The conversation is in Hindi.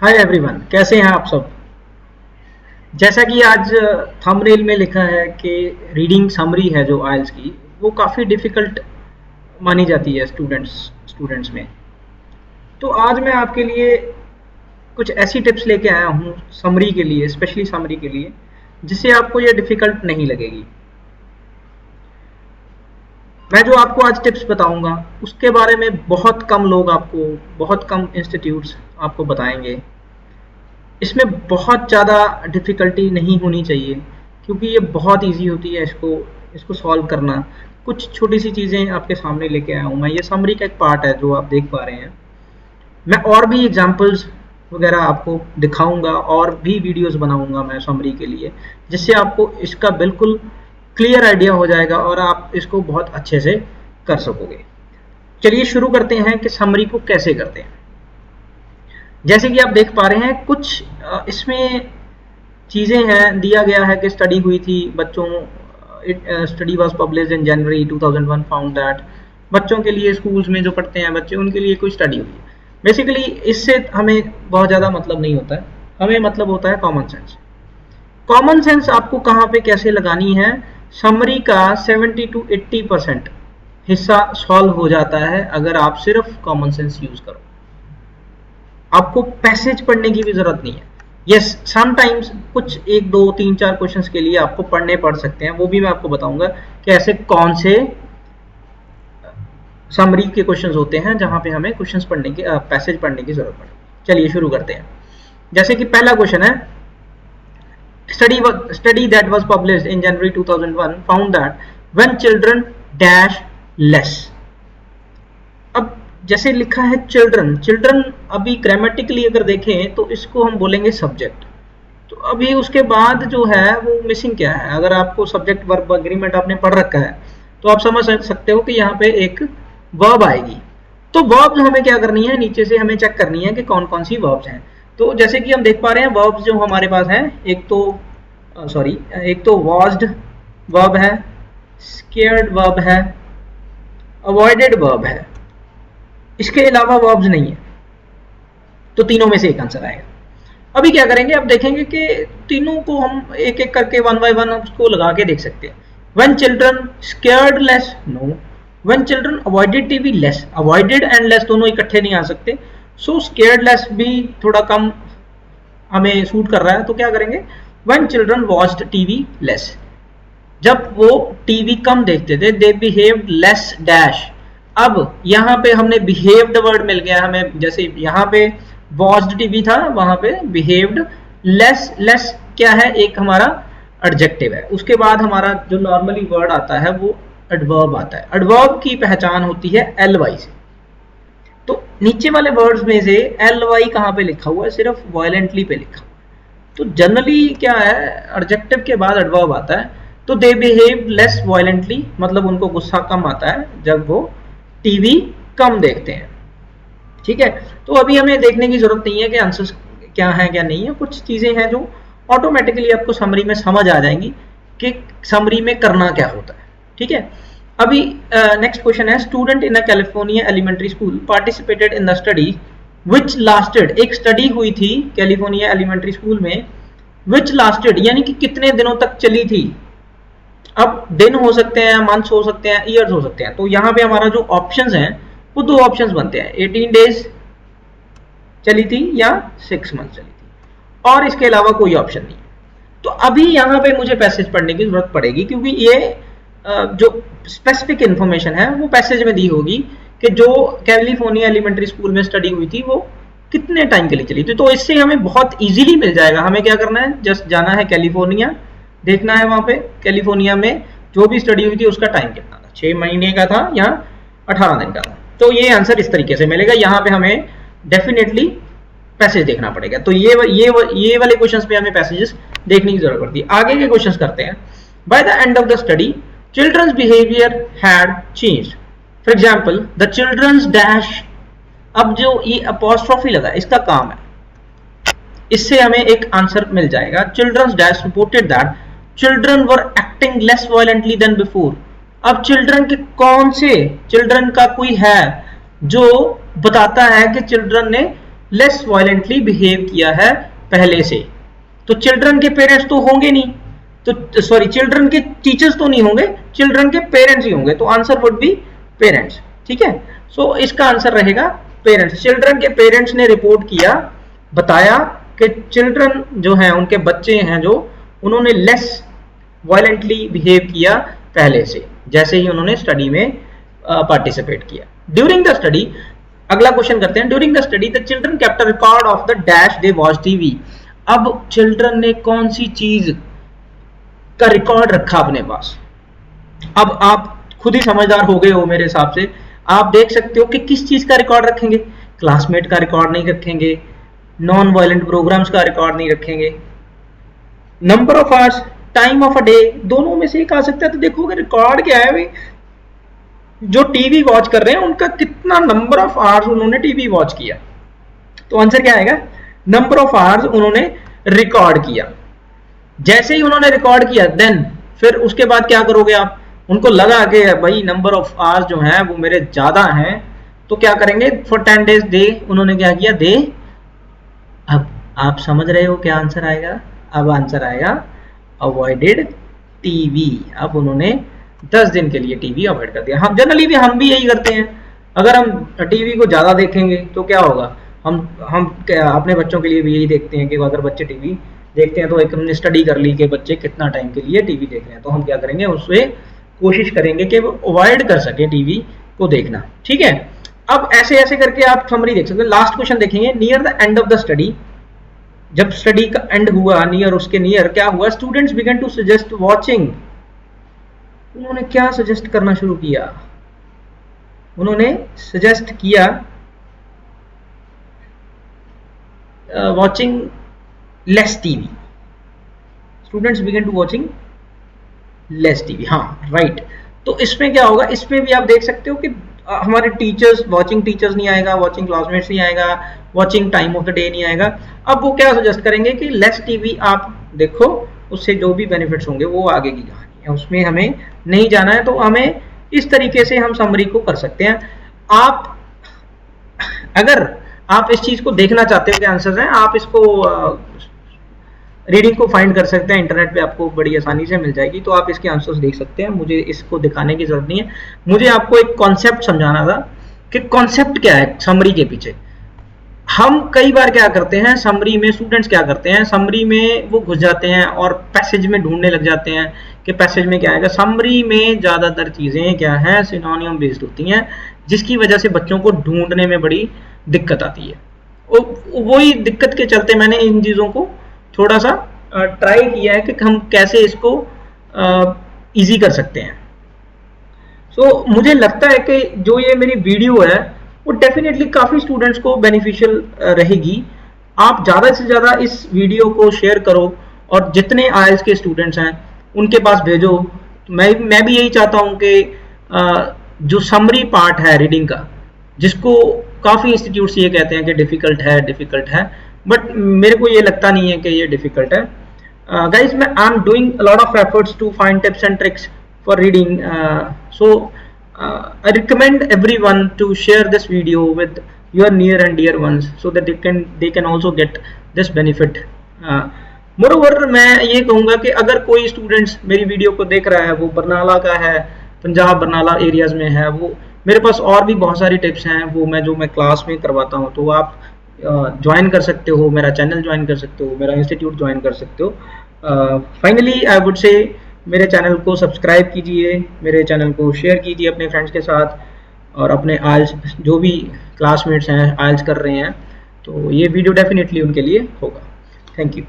हाय एवरीवन, कैसे हैं आप सब। जैसा कि आज थंबनेल में लिखा है कि रीडिंग समरी है जो आइल्स की, वो काफ़ी डिफ़िकल्ट मानी जाती है स्टूडेंट्स में। तो आज मैं आपके लिए कुछ ऐसी टिप्स लेके आया हूँ समरी के लिए, स्पेशली समरी के लिए, जिससे आपको ये डिफ़िकल्ट नहीं लगेगी। मैं जो आपको आज टिप्स बताऊंगा उसके बारे में बहुत कम लोग आपको, बहुत कम इंस्टीट्यूट्स आपको बताएंगे। इसमें बहुत ज़्यादा डिफ़िकल्टी नहीं होनी चाहिए, क्योंकि ये बहुत इजी होती है इसको सॉल्व करना। कुछ छोटी सी चीज़ें आपके सामने लेके आया हूँ मैं, ये समरी का एक पार्ट है जो आप देख पा रहे हैं। मैं और भी एग्जांपल्स वगैरह आपको दिखाऊंगा और भी वीडियोस बनाऊंगा मैं समरी के लिए, जिससे आपको इसका बिल्कुल क्लियर आइडिया हो जाएगा और आप इसको बहुत अच्छे से कर सकोगे। चलिए शुरू करते हैं कि समरी को कैसे करते हैं। जैसे कि आप देख पा रहे हैं, कुछ इसमें चीज़ें हैं, दिया गया है कि स्टडी हुई थी बच्चों, study was published in January 2001 found that. बच्चों के लिए, स्कूल्स में जो पढ़ते हैं बच्चे, उनके लिए कोई स्टडी हुई है। बेसिकली इससे हमें बहुत ज़्यादा मतलब नहीं होता है, हमें मतलब होता है कॉमन सेंस। कॉमन सेंस आपको कहाँ पे कैसे लगानी है, समरी का 70 to 80% हिस्सा सॉल्व हो जाता है अगर आप सिर्फ कॉमन सेंस यूज करो। आपको पैसेज पढ़ने की भी जरूरत नहीं है। यस, समटाइम्स कुछ 1, 2, 3, 4 क्वेश्चंस के लिए आपको पढ़ने पड़ सकते हैं, वो भी मैं आपको बताऊंगा कि ऐसे कौन से समरी के क्वेश्चंस होते हैं जहां पे हमें क्वेश्चंस पढ़ने की, पैसेज पढ़ने की जरूरत पड़े। चलिए शुरू करते हैं। जैसे कि पहला क्वेश्चन है, study that was published in January 2001 found that when children dash less। अब जैसे लिखा है चिल्ड्रन, अभी ग्रामेटिकली अगर देखें तो इसको हम बोलेंगे सब्जेक्ट। तो अभी उसके बाद जो है वो मिसिंग क्या है। अगर आपको सब्जेक्ट वर्ब एग्रीमेंट आपने पढ़ रखा है तो आप समझ सकते हो कि यहाँ पे एक वर्ब आएगी। तो वर्ब्स हमें क्या करनी है, नीचे से हमें चेक करनी है कि कौन कौन सी वर्ब्स हैं। तो जैसे कि हम देख पा रहे हैं, वर्ब्स जो हमारे पास हैं, एक तो वॉज्ड वर्ब है, स्केयर्ड वर्ब है, अवॉइडेड वर्ब है। इसके अलावा वर्ब्स नहीं है, तो तीनों में से एक आंसर आएगा। अभी क्या करेंगे, अब देखेंगे कि तीनों को हम एक एक करके 1 by 1 उसको लगा के देख सकते हैं। When children scared less, no. When children avoided TV less, avoided and less दोनों इकट्ठे नहीं आ सकते, so scared less भी थोड़ा कम हमें सूट कर रहा है, तो क्या करेंगे, When children watched TV less, जब वो टीवी कम देखते थे, they behaved less dash। अब यहाँ पे हमने बिहेव्ड वर्ड मिल गया हमें, जैसे यहाँ पे वॉच्ड टीवी था, वहां पे बिहेव्ड लेस क्या है, एक हमारा एडजेक्टिव है। उसके बाद हमारा जो नॉर्मली वर्ड आता है वो एडवर्ब आता है। एडवर्ब की पहचान होती है एल-वाई से। तो नीचे वाले वर्ड्स में से एल-वाई कहाँ पे लिखा हुआ है, सिर्फ वायलेंटली पे लिखा हुआ है। तो जनरली क्या है, एडजेक्टिव के बाद एडवर्ब आता है। तो दे बिहेव लेस वायलेंटली, मतलब उनको गुस्सा कम आता है जब वो टीवी कम देखते हैं। ठीक है, तो अभी हमें देखने की जरूरत नहीं है कि आंसर्स क्या है क्या नहीं है। कुछ चीजें हैं जो ऑटोमेटिकली आपको समरी में समझ आ जाएंगी कि समरी में करना क्या होता है। ठीक है, अभी नेक्स्ट क्वेश्चन है, student in a California elementary school participated in the study which lasted. एक स्टडी हुई थी कैलिफोर्निया एलिमेंट्री स्कूल में, विच लास्टेड यानी कि कितने दिनों तक चली थी। अब दिन हो सकते हैं, मंथ्स हो सकते हैं, ईयर्स हो सकते हैं। तो यहाँ पे हमारा जो ऑप्शंस हैं वो 2 ऑप्शंस बनते हैं, 18 डेज चली थी या 6 मंथ चली थी, और इसके अलावा कोई ऑप्शन नहीं। तो अभी यहाँ पे मुझे पैसेज पढ़ने की जरूरत पड़ेगी, क्योंकि ये जो स्पेसिफिक इंफॉर्मेशन है वो पैसेज में दी होगी कि जो कैलिफोर्निया एलिमेंट्री स्कूल में स्टडी हुई थी वो कितने टाइम के लिए चली थी। तो इससे हमें बहुत इजीली मिल जाएगा। हमें क्या करना है, जस्ट जाना है कैलिफोर्निया, देखना है वहां पे कैलिफोर्निया में जो भी स्टडी हुई थी उसका टाइम कितना था, 6 महीने का था या 18 दिन का था। तो ये आंसर इस तरीके से मिलेगा। यहाँ पे हमें डेफिनेटली पैसेज देखना पड़ेगा। तो ये वाले क्वेश्चंस पे हमें पैसेजेस देखने की जरूरत पड़ती है। आगे के क्वेश्चंस करते हैं। By the end of the study children's behaviour had changed. For example the children's dash, अब जो ये अपॉस्ट्रोफी लगा इसका काम है, इससे हमें एक आंसर मिल जाएगा। Children's dash reported that children were acting less violently than before. अब चिल्ड्रन के कौन से, चिल्ड्रन का कोई है जो बताता है कि चिल्ड्रन ने लेस वायलेंटली बिहेव किया है पहले से। तो चिल्ड्रन के पेरेंट्स तो होंगे नहीं, तो सॉरी चिल्ड्रन के टीचर्स तो नहीं होंगे, चिल्ड्रन के पेरेंट्स ही होंगे, तो आंसर वुड बी पेरेंट्स। ठीक है, सो इसका आंसर रहेगा पेरेंट्स। चिल्ड्रन के पेरेंट्स ने रिपोर्ट किया, बताया कि चिल्ड्रन जो हैं, उनके बच्चे हैं जो, उन्होंने लेस वायलेंटली बिहेव किया पहले से, जैसे ही उन्होंने स्टडी में पार्टिसिपेट किया। ड्यूरिंग द स्टडी, अगला क्वेश्चन करते हैं, during the study the children kept a record of the dash they watch TV. अब चिल्ड्रन ने कौन सी चीज का रिकॉर्ड रखा अपने पास? अब आप खुद ही समझदार हो गए हो मेरे हिसाब से, आप देख सकते हो कि किस चीज का रिकॉर्ड रखेंगे। क्लासमेट का रिकॉर्ड नहीं रखेंगे, नॉन वायलेंट प्रोग्राम्स का रिकॉर्ड नहीं रखेंगे, number of hours, time of a day, दोनों में से एक आ सकता है। तो देखोगे रिकॉर्ड क्या है भाई, जो टीवी वॉच कर रहे हैं उनका कितना नंबर ऑफ आवर्स उन्होंने टीवी वॉच किया। तो आंसर क्या आएगा? नंबर ऑफ आवर्स उन्होंने रिकॉर्ड किया। जैसे ही उन्होंने रिकॉर्ड किया देन फिर उसके बाद क्या करोगे आप? उनको लगा कि भाई नंबर ऑफ आवर्स जो हैं वो मेरे ज्यादा हैं, तो क्या करेंगे? फॉर 10 days दे, उन्होंने क्या किया? दे। अब आप समझ रहे हो क्या आंसर आएगा? अब आंसर आएगा अवॉइडेड टीवी। अब उन्होंने 10 दिन के लिए टीवी अवॉइड कर दिया। हम जनरली भी यही करते हैं। अगर हम टीवी को ज्यादा देखेंगे तो क्या होगा? हम अपने बच्चों के लिए भी यही देखते हैं कि अगर बच्चे टीवी देखते हैं तो एक हमने स्टडी कर ली कि बच्चे कितना टाइम के लिए टीवी देख रहे हैं, तो हम क्या करेंगे? उससे कोशिश करेंगे कि वो अवॉइड कर सके टीवी को देखना। ठीक है, अब ऐसे ऐसे करके आप समरी देख सकते हैं। लास्ट क्वेश्चन देखेंगे, near the end of the study, जब स्टडी का एंड हुआ, नियर, उसके नियर क्या हुआ? Students began to suggest watching. उन्होंने क्या सजेस्ट करना शुरू किया? उन्होंने सजेस्ट किया watching less TV. Students began to watching less TV. हाँ राइट। तो इसमें क्या होगा? इसमें भी आप देख सकते हो कि हमारे टीचर्स, वॉचिंग टीचर्स नहीं आएगा, वॉचिंग क्लासमेट्स नहीं आएगा, watching time of the day नहीं आएगा। अब वो क्या सजेस्ट करेंगे कि लेस टीवी आप देखो, उससे जो भी बेनिफिट्स होंगे वो आगे की कहानी है, उसमें हमें नहीं जाना है। तो हमें इस तरीके से हम समरी को कर सकते हैं। आप अगर आप इस चीज को देखना चाहते हो कि आंसर्स हैं, आप इसको रीडिंग को फाइंड कर सकते हैं, इंटरनेट पे आपको बड़ी आसानी से मिल जाएगी, तो आप इसके आंसर्स देख सकते हैं। मुझे इसको दिखाने की जरूरत नहीं है, मुझे आपको एक कॉन्सेप्ट समझाना था कि कॉन्सेप्ट क्या है समरी के पीछे। हम कई बार क्या करते हैं समरी में, स्टूडेंट्स क्या करते हैं समरी में, वो घुस जाते हैं और पैसेज में ढूंढने लग जाते हैं कि पैसेज में क्या आएगा। समरी में ज्यादातर चीजें क्या है? सिनोनिम बेस्ड होती हैं, जिसकी वजह से बच्चों को ढूंढने में बड़ी दिक्कत आती है। वही दिक्कत के चलते मैंने इन चीजों को थोड़ा सा ट्राई किया है कि हम कैसे इसको इजी कर सकते हैं। सो मुझे लगता है कि जो ये मेरी वीडियो है वो डेफिनेटली काफ़ी स्टूडेंट्स को बेनिफिशियल रहेगी। आप ज़्यादा से ज़्यादा इस वीडियो को शेयर करो और जितने आईएलटीएस के स्टूडेंट्स हैं उनके पास भेजो। मैं भी यही चाहता हूँ कि जो समरी पार्ट है रीडिंग का, जिसको काफ़ी इंस्टीट्यूट्स ये कहते हैं कि डिफ़िकल्ट है, बट मेरे को ये लगता नहीं है कि ये डिफ़िकल्ट है। Guys, I am doing a lot of efforts to find tips and tricks for reading, so I recommend everyone to share this video with your near and dear ones so that they can also get this benefit. Moreover, मैं ये कहूँगा कि अगर कोई स्टूडेंट्स मेरी वीडियो को देख रहा है, वो बरनाला का है, पंजाब बरनाला एरियाज में है, वो मेरे पास और भी बहुत सारी टिप्स हैं वो मैं क्लास में करवाता हूँ, तो आप ज्वाइन कर सकते हो, मेरा चैनल ज्वाइन कर सकते हो, मेरा इंस्टीट्यूट ज्वाइन कर सकते हो। फाइनली आई वुड से मेरे चैनल को सब्सक्राइब कीजिए, मेरे चैनल को शेयर कीजिए अपने फ्रेंड्स के साथ, और अपने आइल्स जो भी क्लासमेट्स हैं आइल्स कर रहे हैं, तो ये वीडियो डेफिनेटली उनके लिए होगा। Thank you.